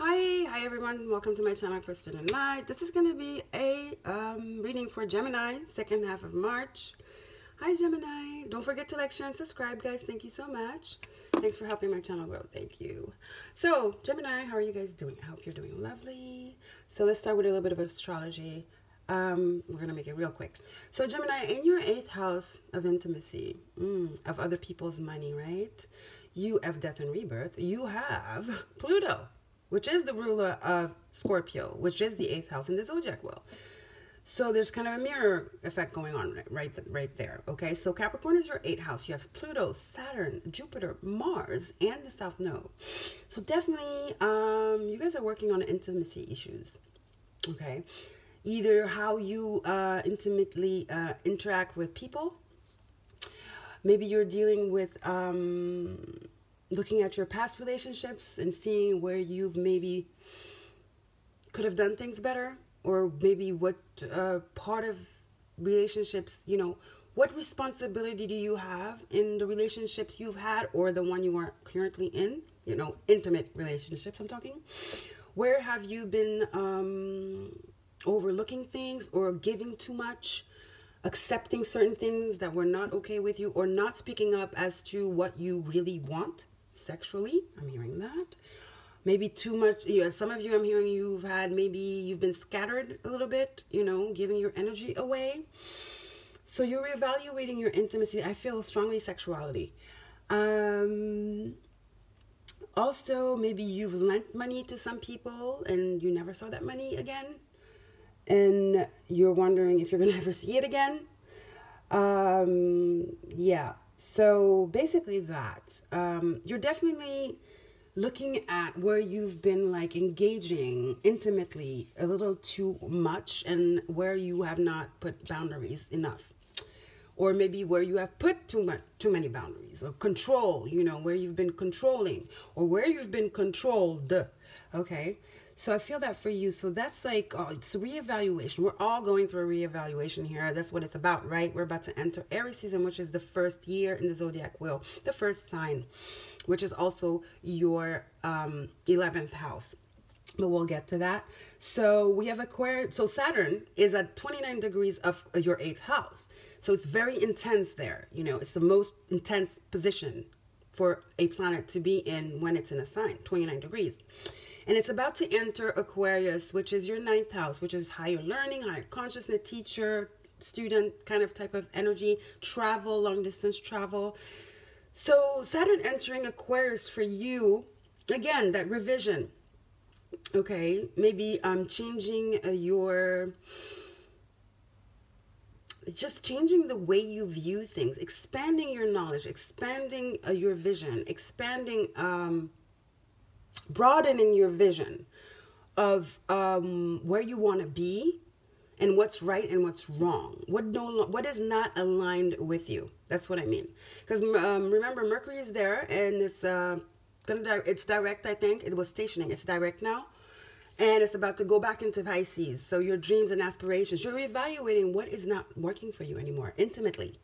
Hi everyone. Welcome to my channel, chrystallune.light. This is going to be a reading for Gemini, second half of March. Hi Gemini. Don't forget to like, share, and subscribe, guys. Thank you so much. Thanks for helping my channel grow. Thank you. So, Gemini, how are you guys doing? I hope you're doing lovely. So let's start with a little bit of astrology. We're going to make it real quick. So Gemini, in your 8th house of intimacy, of other people's money, right? You have death and rebirth. You have Pluto, which is the ruler of Scorpio, which is the 8th house in the zodiac wheel. So there's kind of a mirror effect going on right there. Okay, so Capricorn is your 8th house. You have Pluto, Saturn, Jupiter, Mars, and the South Node. So definitely, you guys are working on intimacy issues. Okay, either how you intimately interact with people. Maybe you're dealing with looking at your past relationships and seeing where you've maybe could have done things better, or maybe what part of relationships, you know, what responsibility do you have in the relationships you've had or the one you are currently in, you know, intimate relationships I'm talking. Where have you been overlooking things or giving too much, accepting certain things that were not okay with you, or not speaking up as to what you really want sexually? I'm hearing that. Maybe too much, you know, some of you I'm hearing you've been scattered a little bit, you know, giving your energy away. So you're reevaluating your intimacy. I feel strongly sexuality. Also, maybe you've lent money to some people and you never saw that money again, and you're wondering if you're gonna ever see it again. Yeah, so basically that you're definitely looking at where you've been like engaging intimately a little too much, and where you have not put boundaries enough, or maybe where you have put too many boundaries, or control, you know, where you've been controlling or where you've been controlled. Okay, so I feel that for you. So that's like, oh, it's a reevaluation. We're all going through a reevaluation here. That's what it's about, right? We're about to enter Aries season, which is the first year in the zodiac wheel, the first sign, which is also your 11th house. But we'll get to that. So we have Aquarius. So Saturn is at 29 degrees of your 8th house. So it's very intense there. You know, it's the most intense position for a planet to be in when it's in a sign, 29 degrees. And it's about to enter Aquarius, which is your 9th house, which is higher learning, higher consciousness, teacher, student kind of type of energy, travel, long distance travel. So Saturn entering Aquarius for you, again, that revision. Okay, maybe changing just changing the way you view things, expanding your knowledge, expanding your vision, expanding, broadening your vision of where you want to be and what's right and what's wrong, what is not aligned with you. That's what I mean. Because remember, Mercury is there, and it's direct. I think it was stationing. It's direct now, and it's about to go back into Pisces. So your dreams and aspirations, you're reevaluating what is not working for you anymore intimately.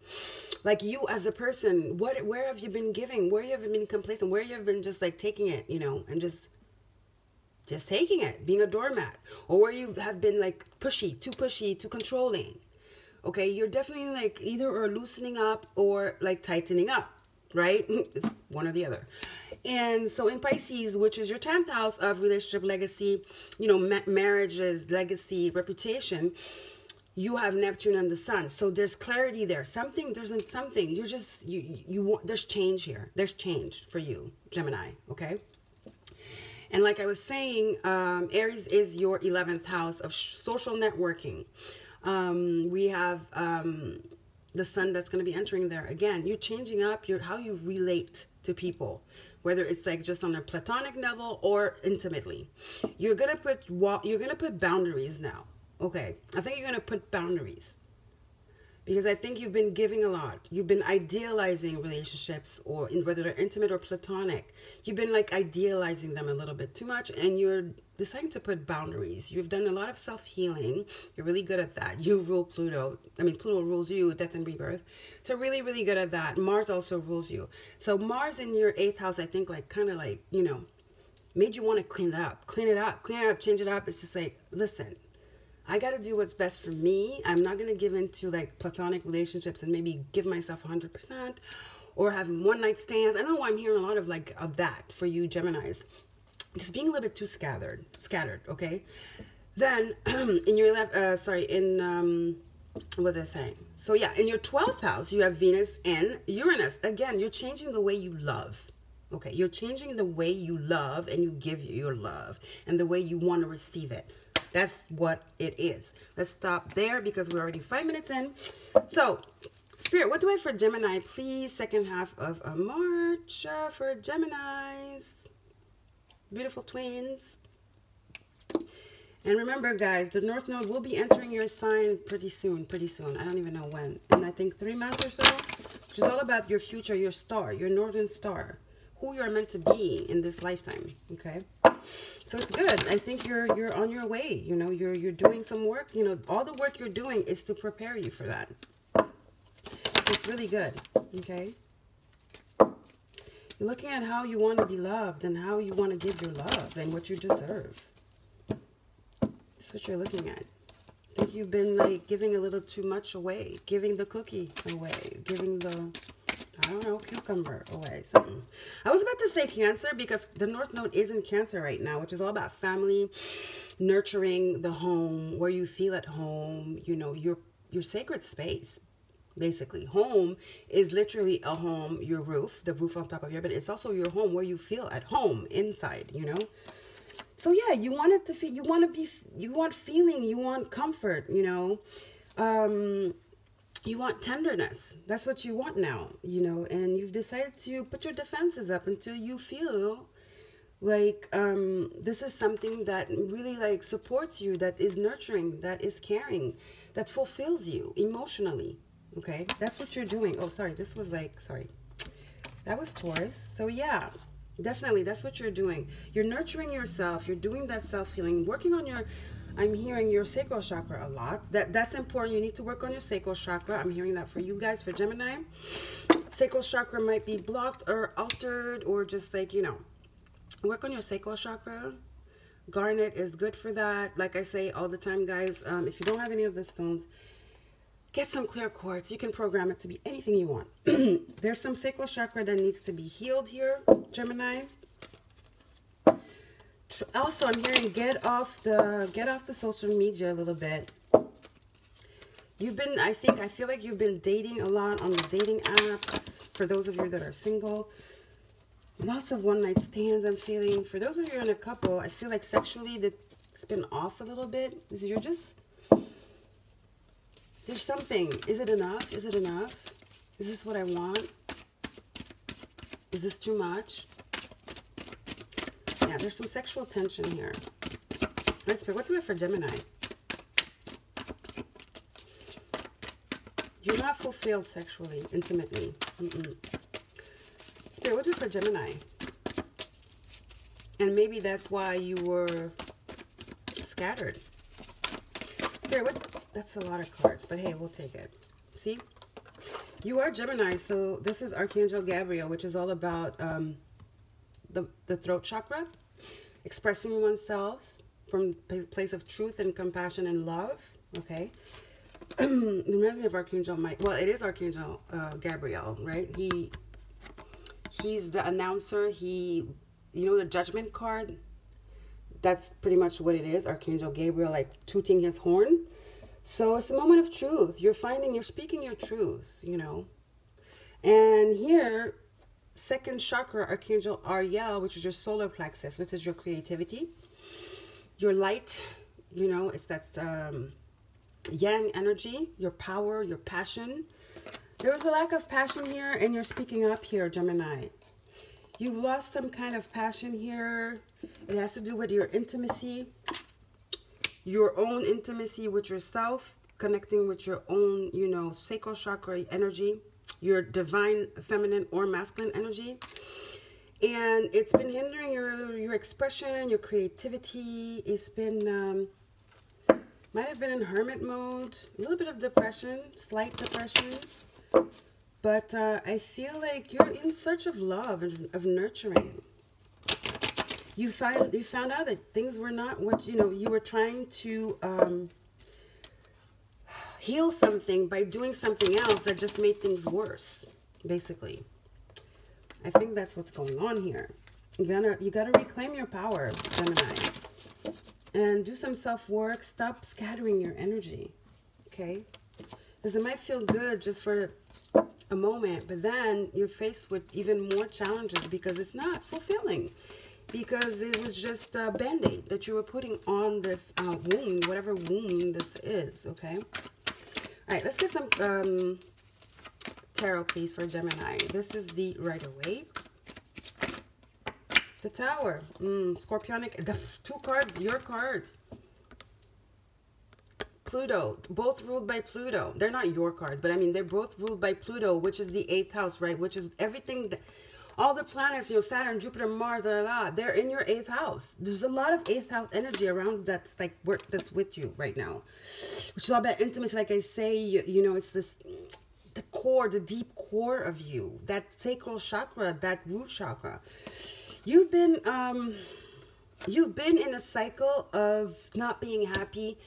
Like you as a person, where have you been giving? Where you have been complacent? Where you have been just like taking it, you know, and just taking it, being a doormat, or where you have been like pushy, too controlling. Okay, you're definitely like either or loosening up or like tightening up, right? It's one or the other. And so in Pisces, which is your 10th house of relationship, legacy, you know, marriages, legacy, reputation, you have Neptune and the Sun. So there's clarity there. There's something. You're just, you want, there's change here. There's change for you, Gemini, okay? And like I was saying, Aries is your 11th house of social networking. We have the Sun that's going to be entering there. Again, you're changing up how you relate to people, whether it's like just on a platonic level or intimately. You're gonna put boundaries now. Okay, I think you're gonna put boundaries, because I think you've been giving a lot. You've been idealizing relationships, or whether they're intimate or platonic. You've been like idealizing them a little bit too much, and you're deciding to put boundaries. You've done a lot of self-healing. You're really good at that. You rule Pluto. I mean, Pluto rules you, death and rebirth. So really, really good at that. Mars also rules you. So Mars in your 8th house, I think, like kind of like, you know, made you want to clean it up, change it up. It's just like, listen, I got to do what's best for me. I'm not going to give into like platonic relationships and maybe give myself 100% or having one night stands. I don't know why I'm hearing a lot of like of that for you Geminis. Just being a little bit too scattered, okay? Then in your what was I saying? So yeah, in your 12th house, you have Venus and Uranus. Again, you're changing the way you love. Okay, you're changing the way you love and you give your love and the way you want to receive it. That's what it is. Let's stop there because we're already 5 minutes in. So, Spirit, what do I have for Gemini? Please, second half of March for Geminis. Beautiful twins. And remember, guys, the North Node will be entering your sign pretty soon. I don't even know when. In, I think, 3 months or so, which is all about your future, your star, your Northern Star, who you're meant to be in this lifetime, okay? So it's good. I think you're on your way. You know, you're doing some work. You know, all the work you're doing is to prepare you for that. So it's really good, okay? You're looking at how you want to be loved and how you want to give your love and what you deserve. That's what you're looking at. I think you've been like giving a little too much away, giving the cookie away, giving the, I don't know, cucumber away, something. I was about to say Cancer because the North Node is in Cancer right now, which is all about family, nurturing the home, where you feel at home, you know, your sacred space. Basically, home is literally a home, your roof, the roof on top of your bed. It's also your home where you feel at home inside, you know. So yeah, you want it to feel, you want feeling, you want comfort, you know. You want tenderness. That's what you want now, you know. And you've decided to put your defenses up until you feel like this is something that really like supports you, that is nurturing, that is caring, that fulfills you emotionally. Okay, that's what you're doing. Oh, sorry, this was like, sorry, that was Taurus. So yeah, definitely, that's what you're doing. You're nurturing yourself. You're doing that self-healing, working on your, I'm hearing your sacral chakra a lot. That's important. You need to work on your sacral chakra. I'm hearing that for you guys, for Gemini. Sacral chakra might be blocked or altered or just like, you know, work on your sacral chakra. Garnet is good for that. Like I say all the time, guys, if you don't have any of the stones, get some clear quartz. You can program it to be anything you want. There's some sacral chakra that needs to be healed here, Gemini. Also, I'm hearing get off the social media a little bit. You've been, I feel like you've been dating a lot on the dating apps. For those of you that are single, lots of one night stands. I'm feeling. For those of you in a couple, I feel like sexually that's been off a little bit. You're just. There's something. Is it enough? Is it enough? Is this what I want? Is this too much? Yeah, there's some sexual tension here. Right, Spirit, what do we have for Gemini? You're not fulfilled sexually, intimately. Spirit, what do we have for Gemini? And maybe that's why you were scattered. Spirit, what? That's a lot of cards, but hey, we'll take it. See? You are Gemini, so this is Archangel Gabriel, which is all about the throat chakra, expressing oneself from a place of truth and compassion and love, okay? It reminds me of Archangel Mike. Well, it is Archangel Gabriel, right? He's the announcer. You know the judgment card? That's pretty much what it is, Archangel Gabriel, like tooting his horn. So it's a moment of truth. You're speaking your truth, you know. And here, second chakra, Archangel Ariel, which is your solar plexus, which is your creativity, your light, you know, it's that yang energy, your power, your passion. There was a lack of passion here, and you're speaking up here, Gemini. You've lost some kind of passion here. It has to do with your intimacy. Your own intimacy with yourself, connecting with your own, you know, sacral chakra energy, your divine feminine or masculine energy. And it's been hindering your expression, your creativity. It's been, might have been in hermit mode, a little bit of depression, slight depression. But I feel like you're in search of love and of nurturing. you found out that things were not what, you were trying to heal something by doing something else that just made things worse, basically. I think that's what's going on here. You gotta reclaim your power, Gemini, and do some self-work. Stop scattering your energy, okay? Because it might feel good just for a moment, but then you're faced with even more challenges because it's not fulfilling, because it was just a band-aid that you were putting on this wound, whatever wound this is, okay? All right, let's get some tarot, please, for Gemini. This is the Rider-Waite. The Tower. Scorpionic. The 2 cards, your cards. Pluto. Both ruled by Pluto. They're not your cards, but I mean, they're both ruled by Pluto, which is the 8th house, right? Which is everything that... All the planets, Saturn, Jupiter, Mars, they're in your 8th house. There's a lot of 8th house energy around that's like work that's with you right now. Which is all about intimacy, like I say, it's this, the core, the deep core of you, that sacral chakra, that root chakra. You've been in a cycle of not being happy,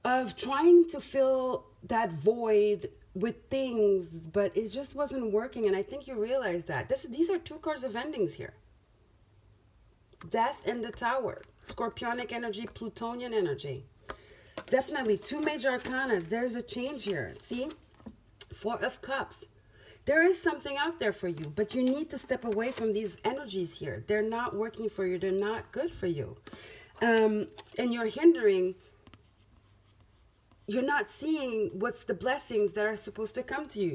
of trying to fill that void with things, but it just wasn't working, and I think you realize that. These are 2 cards of endings here. Death and the Tower. Scorpionic energy, Plutonian energy. Definitely 2 major arcanas. There's a change here. See? 4 of Cups. There is something out there for you, but you need to step away from these energies here. They're not working for you. They're not good for you. And you're hindering... You're not seeing what's the blessings that are supposed to come to you.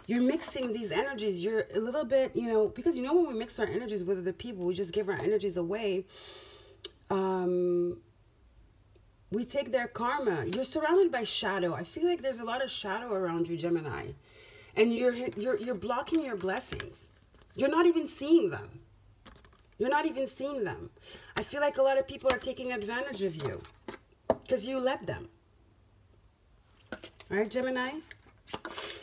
You're mixing these energies. You're a little bit, because when we mix our energies with other people, we just give our energies away. We take their karma. You're surrounded by shadow. I feel like there's a lot of shadow around you, Gemini. And you're blocking your blessings. You're not even seeing them. You're not even seeing them. I feel like a lot of people are taking advantage of you because you let them. All right, Gemini?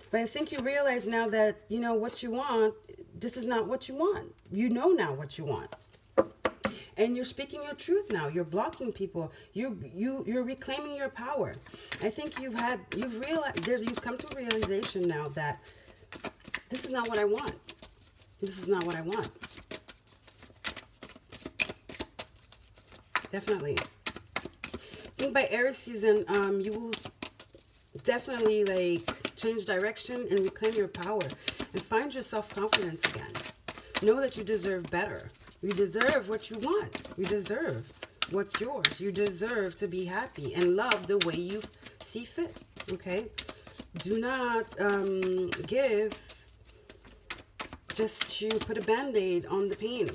But I think you realize now that, what you want, this is not what you want. You know now what you want. And you're speaking your truth now. You're blocking people. You're reclaiming your power. I think you've come to a realization now that this is not what I want. This is not what I want. Definitely. I think by Aries season, you will definitely change direction and reclaim your power and find your self-confidence again. Know that you deserve better. You deserve what you want. You deserve what's yours. You deserve to be happy and love the way you see fit. Okay? Do not give just to put a band-aid on the pain.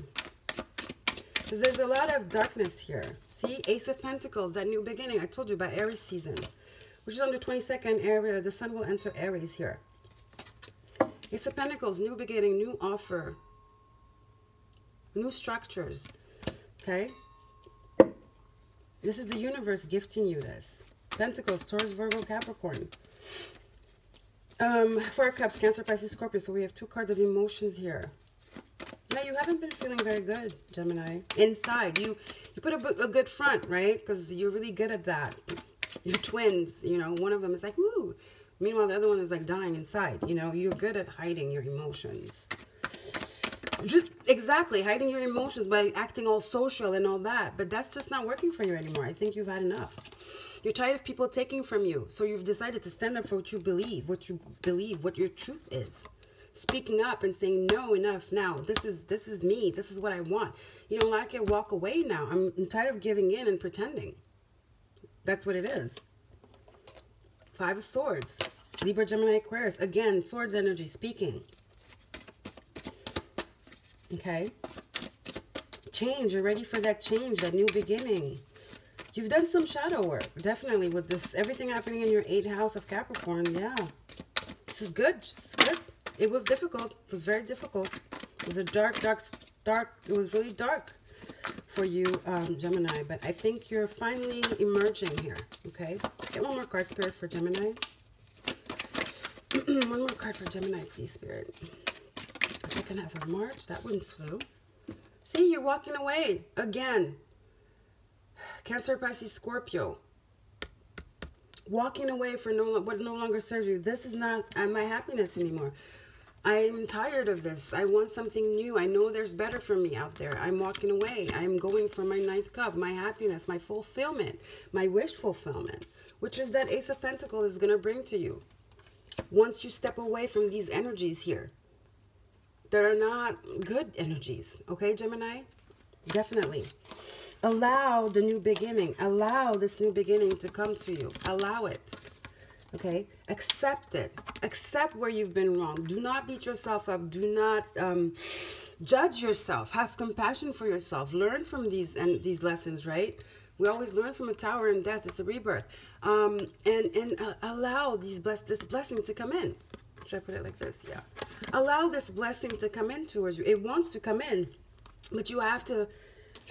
Because there's a lot of darkness here. See? Ace of Pentacles, that new beginning. I told you about Aries season. Which is on the 22nd area. The sun will enter Aries here. Ace of Pentacles, new beginning, new offer. New structures. Okay? This is the universe gifting you this. Pentacles, Taurus, Virgo, Capricorn. 4 Cups, Cancer, Pisces, Scorpio. So we have 2 cards of emotions here. Now, you haven't been feeling very good, Gemini. Inside. You put a good front, right? Because you're really good at that. You're twins, one of them is like, woo. Meanwhile, the other one is like dying inside. You're good at hiding your emotions. Exactly, hiding your emotions by acting all social and all that. But that's just not working for you anymore. I think you've had enough. You're tired of people taking from you. So you've decided to stand up for what you believe, what your truth is. Speaking up and saying, no, enough now. This is me. This is what I want. You don't like it, walk away now. I'm tired of giving in and pretending. That's what it is. 5 of Swords. Libra, Gemini, Aquarius. Again, Swords energy speaking. Okay? Change. You're ready for that change, that new beginning. You've done some shadow work, definitely, with this, everything happening in your 8th house of Capricorn. Yeah. This is good. It's good. It was difficult. It was very difficult. It was a dark. It was really dark for you, Gemini. But I think you're finally emerging here. Okay? Get one more card, Spirit, for Gemini. One more card for Gemini, please, Spirit. Second half of March. That one flew. See, See, you're walking away again. Cancer, Pisces, Scorpio. Walking away for what no longer serves you. This is not my happiness anymore. I'm tired of this. I want something new. I know there's better for me out there. I'm walking away. I'm going for my ninth cup, my happiness, my fulfillment, my wish fulfillment, which is that Ace of Pentacles is going to bring to you. Once you step away from these energies here, that are not good energies. Okay, Gemini? Definitely. Allow the new beginning. Allow this new beginning to come to you. Allow it. Okay? Accept it. Accept where you've been wrong. Do not beat yourself up. Do not judge yourself. Have compassion for yourself. Learn from these lessons, right? We always learn from a tower in death. It's a rebirth. And allow this blessing to come in. Should I put it like this? Yeah. Allow this blessing to come in towards you. It wants to come in, but you have to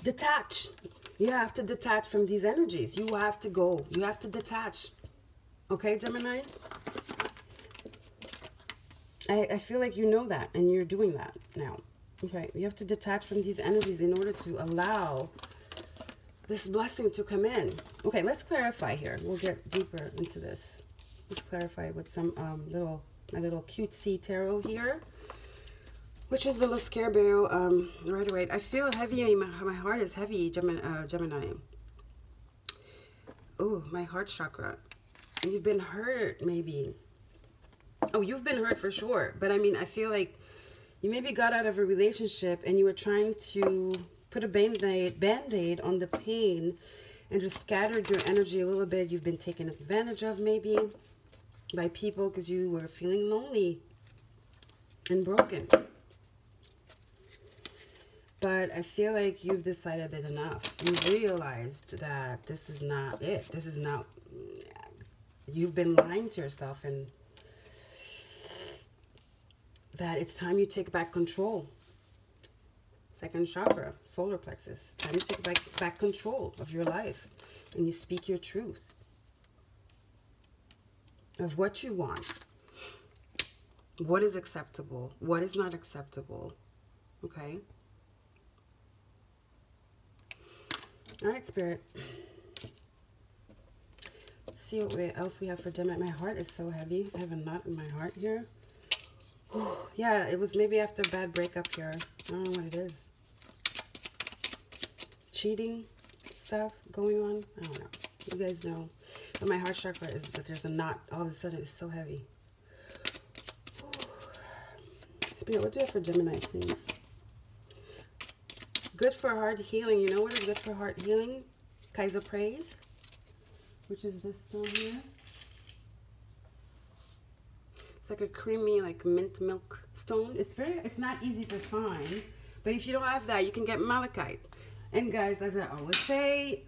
detach. You have to detach from these energies. You have to go. You have to detach. Okay, Gemini? I feel like you know that, and you're doing that now. Okay, you have to detach from these energies in order to allow this blessing to come in. Okay, let's clarify here. We'll get deeper into this. Let's clarify with some my little cutesy tarot here, which is the little Scarecrow right away. I feel heavy. My heart is heavy, Gemini. Oh, my heart chakra. You've been hurt, maybe. Oh, you've been hurt for sure. But I mean, I feel like you maybe got out of a relationship and you were trying to put a band-aid on the pain and just scattered your energy a little bit. You've been taken advantage of maybe by people because you were feeling lonely and broken. But I feel like you've decided that enough. You realized that this is not it. This is not... You've been lying to yourself, and that it's time you take back control. Second chakra, solar plexus. Time you take back control of your life, and you speak your truth of what you want, what is acceptable, what is not acceptable. Okay? All right, Spirit. See what else we have for Gemini. My heart is so heavy. I have a knot in my heart here. Whew. Yeah, it was maybe after a bad breakup here. I don't know what it is. Cheating stuff going on. I don't know. You guys know. But my heart chakra is, but there's a knot. All of a sudden, it's so heavy. Whew. Spirit, what do you have for Gemini, please? Good for heart healing. You know what is good for heart healing? Kaiser Praise, which is this stone here. It's like a creamy, like mint milk stone. It's not easy to find, but if you don't have that, you can get malachite. And guys, as I always say,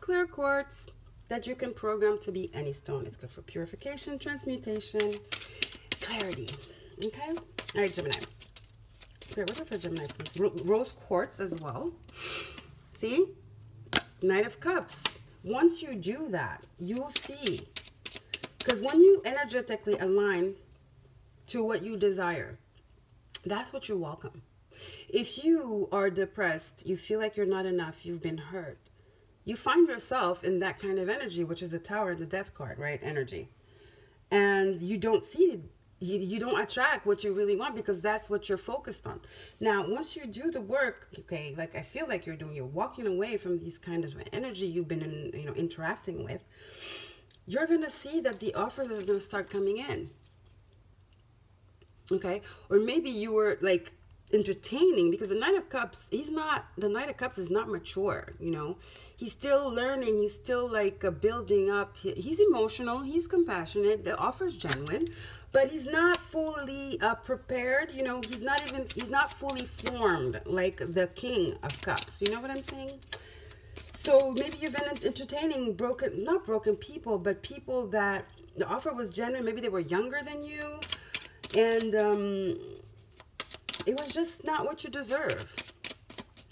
clear quartz that you can program to be any stone. It's good for purification, transmutation, clarity. Okay? All right, Gemini. Spirit, what's up for Gemini, please? Rose quartz as well. See? Knight of Cups. Once you do that, you'll see. Because when you energetically align to what you desire, that's what you welcome. If you are depressed, you feel like you're not enough, you've been hurt, you find yourself in that kind of energy, which is the Tower and the Death card, right? Energy. And you don't see, you don't attract what you really want because that's what you're focused on. Now, once you do the work, okay, like I feel like you're walking away from these kind of energy you've been, interacting with, you're going to see that the offers are going to start coming in. Okay? Or maybe you were like entertaining, because the Knight of Cups, the Knight of Cups is not mature, He's still learning. He's still like building up. He's emotional. He's compassionate. The offer's genuine, but he's not fully prepared. He's not fully formed like the King of Cups. You know what I'm saying? So maybe you've been entertaining not broken people, but people that the offer was genuine. Maybe they were younger than you, and it was just not what you deserve.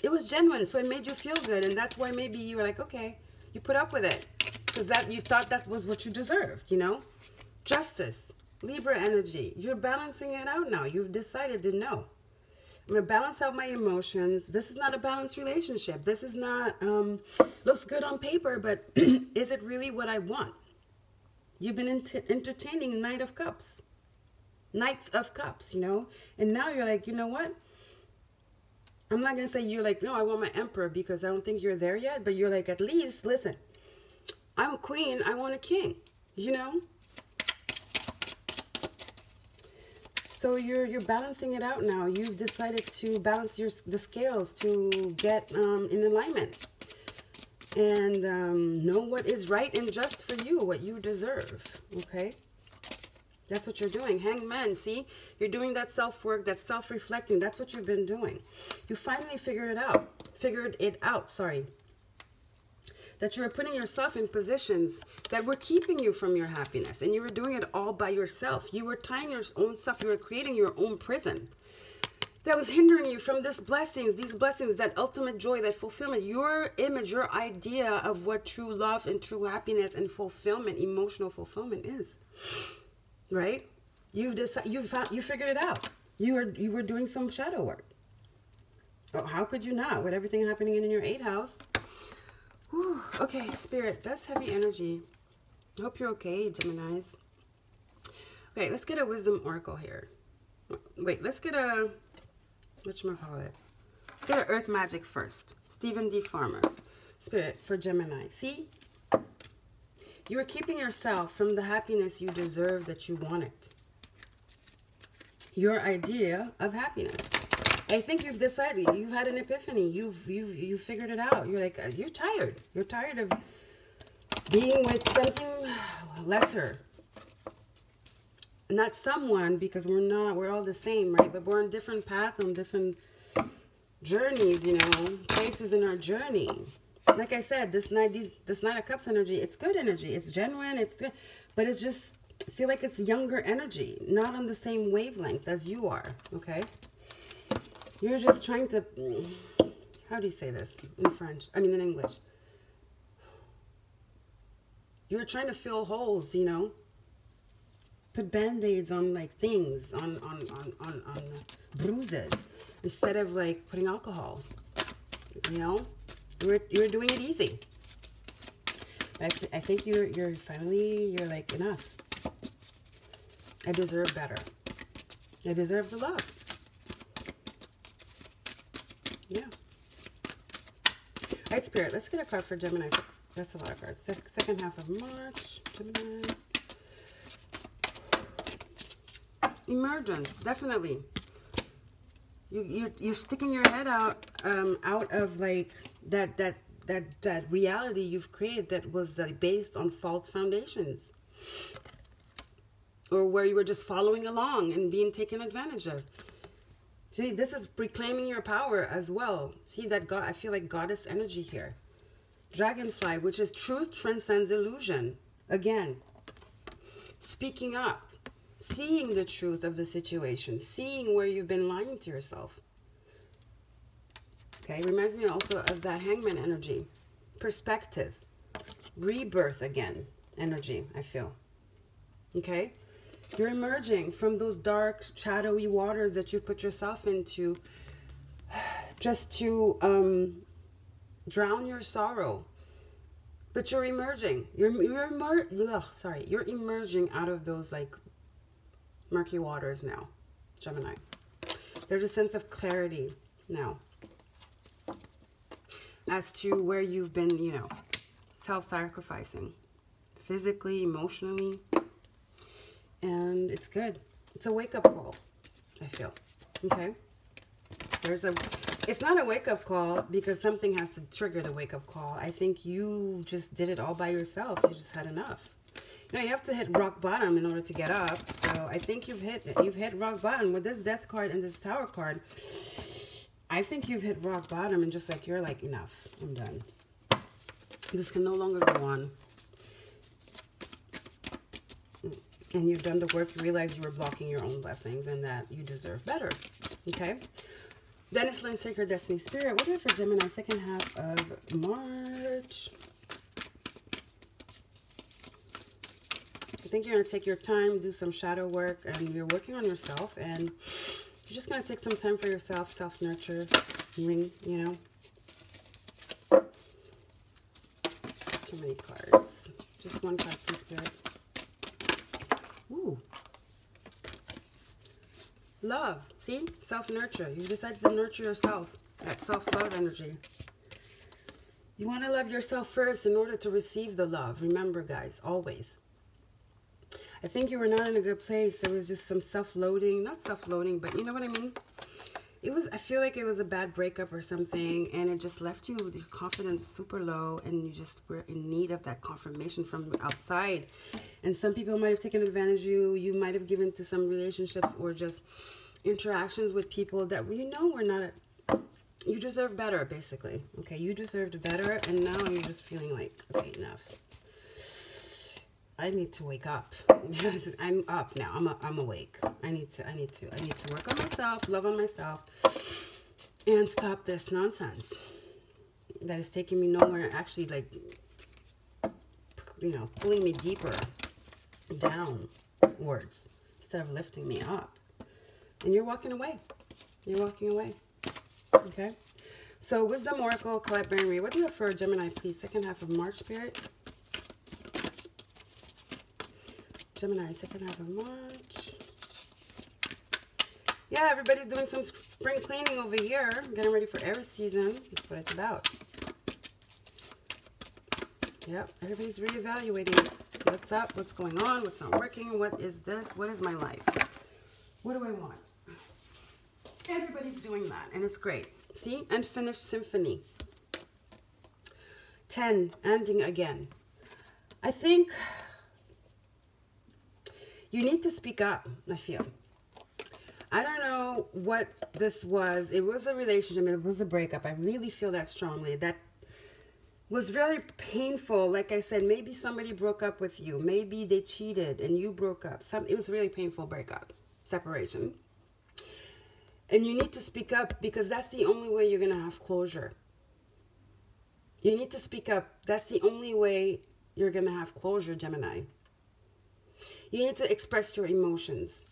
It was genuine, so it made you feel good, and that's why maybe you were like, okay, you put up with it, because you thought that was what you deserved, Justice, Libra energy. You're balancing it out now. You've decided to know. I'm going to balance out my emotions. This is not a balanced relationship. This is not, looks good on paper, but is it really what I want? You've been entertaining Knights of Cups, you know? And now you're like, you know what? I'm not going to say you're like, no, I want my Emperor, because I don't think you're there yet. But you're like, at least, listen, I'm a queen. I want a king, you know? So you're balancing it out now. You've decided to balance the scales to get in alignment. And know what is right and just for you, what you deserve, okay? That's what you're doing. Hangman, see? You're doing that self-work, that self-reflecting. That's what you've been doing. You finally figured it out, sorry. That you were putting yourself in positions that were keeping you from your happiness. And you were doing it all by yourself. You were tying your own stuff. You were creating your own prison that was hindering you from these blessings, that ultimate joy, that fulfillment. Your image, your idea of what true love and true happiness and fulfillment, emotional fulfillment is. Right? You figured it out. You were doing some shadow work. Oh, how could you not? With everything happening in your 8th house. Whew. Okay, Spirit, that's heavy energy. I hope you're okay, Geminis. Okay, let's get a wisdom oracle here. Wait, let's get a, whatchamacallit? Let's get an earth magic first. Stephen D. Farmer. Spirit, for Gemini. See? You are keeping yourself from the happiness you deserve, that you wanted. Your idea of happiness. I think you've decided, you've had an epiphany, you've figured it out. You're like, you're tired. You're tired of being with something lesser. Not someone, because we're all the same, right? But we're on different paths, on different journeys, you know, places in our journey. Like I said, this Knight of Cups energy, it's good energy. It's genuine, it's good. But it's just, I feel like it's younger energy, not on the same wavelength as you are, okay? You're just trying to, how do you say this in French? I mean, in English. You're trying to fill holes, you know? Put band-aids on, like, things, on bruises, instead of, like, putting alcohol, you know? You're doing it easy. I think you're finally, you're like, enough. I deserve better. I deserve the love. Yeah. All right, Spirit, let's get a card for Gemini. That's a lot of cards. Second half of March, Gemini. Emergence, definitely. You're sticking your head out of like that reality you've created that was based on false foundations, or where you were just following along and being taken advantage of. See, this is reclaiming your power as well. See that God, I feel like goddess energy here. Dragonfly, which is truth transcends illusion. Again, speaking up, seeing the truth of the situation, seeing where you've been lying to yourself. Okay, reminds me also of that Hangman energy. Perspective, rebirth again energy, I feel. Okay, you're emerging from those dark, shadowy waters that you put yourself into just to drown your sorrow. But you're emerging. You're emerging out of those like murky waters now, Gemini. There's a sense of clarity now as to where you've been, you know, self-sacrificing physically, emotionally, and it's good. It's a wake-up call, I feel. Okay, it's not a wake-up call because something has to trigger the wake-up call. I think you just did it all by yourself. You just had enough. You know, you have to hit rock bottom in order to get up. So I think you've hit rock bottom with this Death card and this Tower card. I think you've hit rock bottom and just like, you're like, enough, I'm done. This can no longer go on. And you've done the work, you realize you were blocking your own blessings and that you deserve better. Okay? Dennis Lynn, Sacred Destiny Spirit. What do we have for Gemini, second half of March? I think you're going to take your time, do some shadow work, and you're working on yourself. And You're just going to take some time for yourself, self-nurture, ring, you know. Too many cards. Just one card, please, Spirit. Ooh. Love. See? Self-nurture. You decided to nurture yourself. That self-love energy. You want to love yourself first in order to receive the love. Remember, guys, always. I think you were not in a good place. There was just some self-loathing. Not self-loathing, but you know what I mean? It was, I feel like it was a bad breakup or something, and it just left you with your confidence super low, and you just were in need of that confirmation from outside. And some people might have taken advantage of you. You might have given to some relationships or just interactions with people that you know were not you deserve better, basically. Okay, you deserved better, and now you're just feeling like, okay, enough. I need to wake up. I'm up now. I'm awake. I need to work on myself, love on myself, and stop this nonsense that is taking me nowhere. Actually, like, you know, pulling me deeper downwards instead of lifting me up. And you're walking away. You're walking away. Okay. So, Wisdom Oracle, Colette Berry. What do you have for Gemini, please? Second half of March, Spirit. Gemini, second half of March. Yeah, everybody's doing some spring cleaning over here. Getting ready for Aries season. That's what it's about. Yep, everybody's reevaluating. What's up? What's going on? What's not working? What is this? What is my life? What do I want? Everybody's doing that, and it's great. See? Unfinished symphony. 10, ending again. I think you need to speak up, I feel. I don't know what this was. It was a relationship. It was a breakup. I really feel that strongly. That was very painful. Like I said, maybe somebody broke up with you. Maybe they cheated and you broke up. It was a really painful breakup, separation. And you need to speak up because that's the only way you're going to have closure. You need to speak up. That's the only way you're going to have closure, Gemini. You need to express your emotions.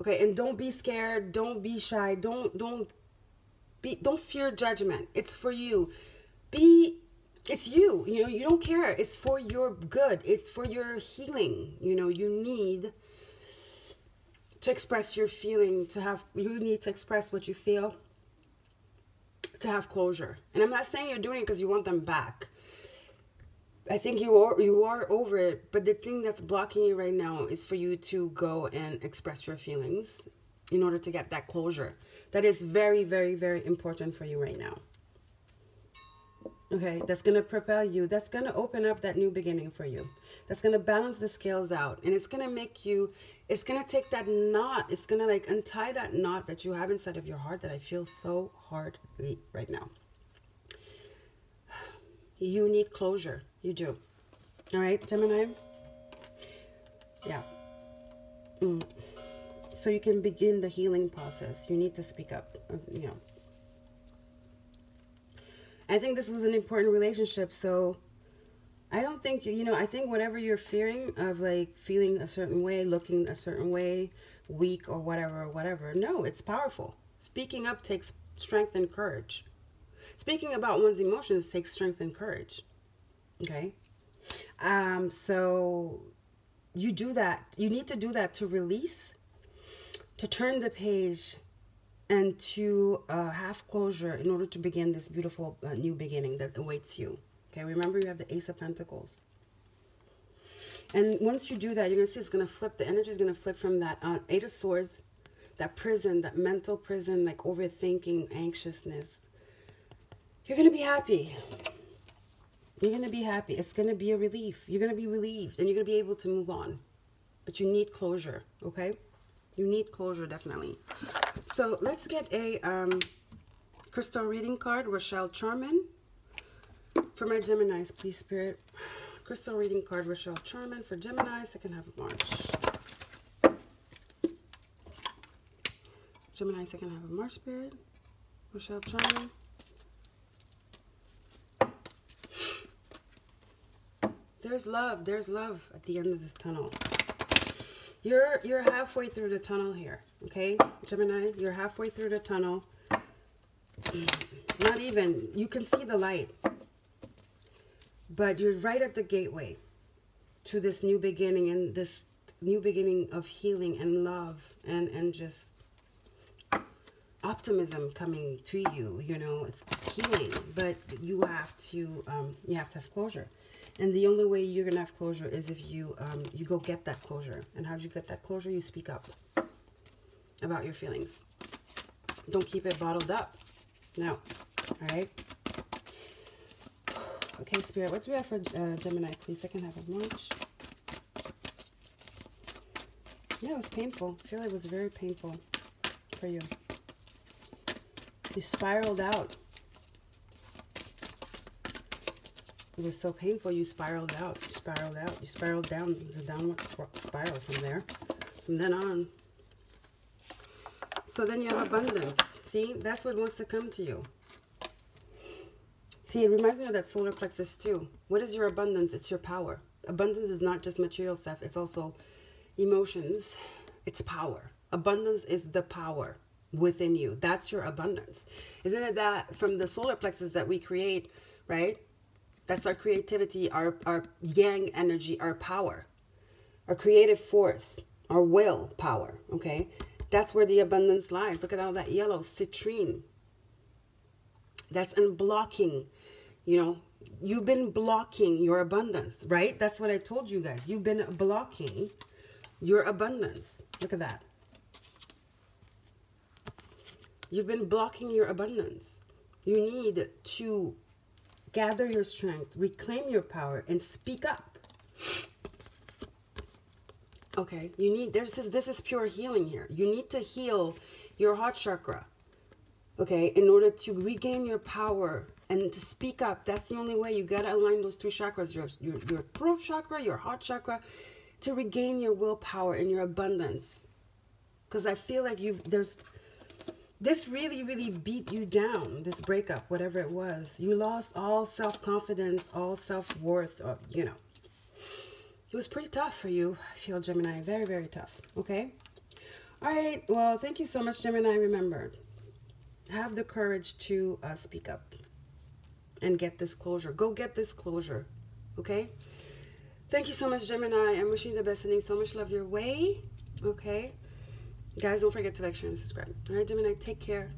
Okay, and don't be scared. Don't be shy. Don't fear judgment. It's for you. It's you. You know, you don't care. It's for your good. It's for your healing. You know, you need to express your feeling, you need to express what you feel to have closure. And I'm not saying you're doing it because you want them back. I think you are over it, but the thing that's blocking you right now is for you to go and express your feelings in order to get that closure. That is very, very, very important for you right now. Okay, that's going to propel you. That's going to open up that new beginning for you. That's going to balance the scales out. And it's going to make you, it's going to take that knot. It's going to like untie that knot that you have inside of your heart that I feel so hardly right now. You need closure. You do. All right, Gemini? Yeah. So you can begin the healing process. You need to speak up, you know. I think this was an important relationship, so I don't think, you know, I think whatever you're fearing of like feeling a certain way, looking a certain way, weak or whatever, no, it's powerful. Speaking up takes strength and courage. Speaking about one's emotions takes strength and courage. Okay? So you do that. You need to do that to release, to turn the page, and to have closure in order to begin this beautiful new beginning that awaits you. Okay, remember you have the Ace of Pentacles. And once you do that, you're going to see it's going to flip. The energy is going to flip from that Eight of Swords, that prison, that mental prison, like overthinking, anxiousness. You're going to be happy. You're going to be happy. It's going to be a relief. You're going to be relieved and you're going to be able to move on. But you need closure, okay? You need closure, definitely. So let's get a crystal reading card, Rochelle Charman. For my Geminis, please, Spirit. Crystal reading card, Rochelle Charman for Gemini, second half of March. Gemini, second half of March, Spirit. Rochelle Charman. There's love at the end of this tunnel. You're halfway through the tunnel here, okay, Gemini? You're halfway through the tunnel. Not even. You can see the light. But you're right at the gateway to this new beginning, and this new beginning of healing and love and just optimism coming to you. You know, it's healing, but you have to have closure. And the only way you're gonna have closure is if you you go get that closure. And how do you get that closure? You speak up about your feelings. Don't keep it bottled up. No. All right. Okay, Spirit. What do we have for Gemini, please? I can have as much. Yeah, it was painful. I feel like it was very painful for you. You spiraled out. It was so painful, you spiraled out. You spiraled out. You spiraled down. It was a downward spiral from there. From then on. So then you have abundance. See, that's what wants to come to you. See, it reminds me of that solar plexus too. What is your abundance? It's your power. Abundance is not just material stuff. It's also emotions. It's power. Abundance is the power within you. That's your abundance. Isn't it that from the solar plexus that we create, right? That's our creativity, our yang energy, our power, our creative force, our will power, okay? That's where the abundance lies. Look at all that yellow, citrine. That's unblocking, you know. You've been blocking your abundance, right? That's what I told you guys. You've been blocking your abundance. Look at that. You've been blocking your abundance. You need to gather your strength, reclaim your power, and speak up. Okay, you need, this is pure healing here. You need to heal your heart chakra, okay, in order to regain your power and to speak up. That's the only way. You got to align those three chakras, your throat chakra, your heart chakra, to regain your willpower and your abundance. Because I feel like this really beat you down, this breakup, whatever it was. You lost all self-confidence, all self-worth, you know. It was pretty tough for you, I feel, Gemini. Very tough, okay? All right, well, thank you so much, Gemini. Remember, have the courage to speak up and get this closure. Go get this closure, okay? Thank you so much, Gemini. I'm wishing you the best, sending so much love your way, okay? Guys, don't forget to like, share, and subscribe. All right, Gemini, take care.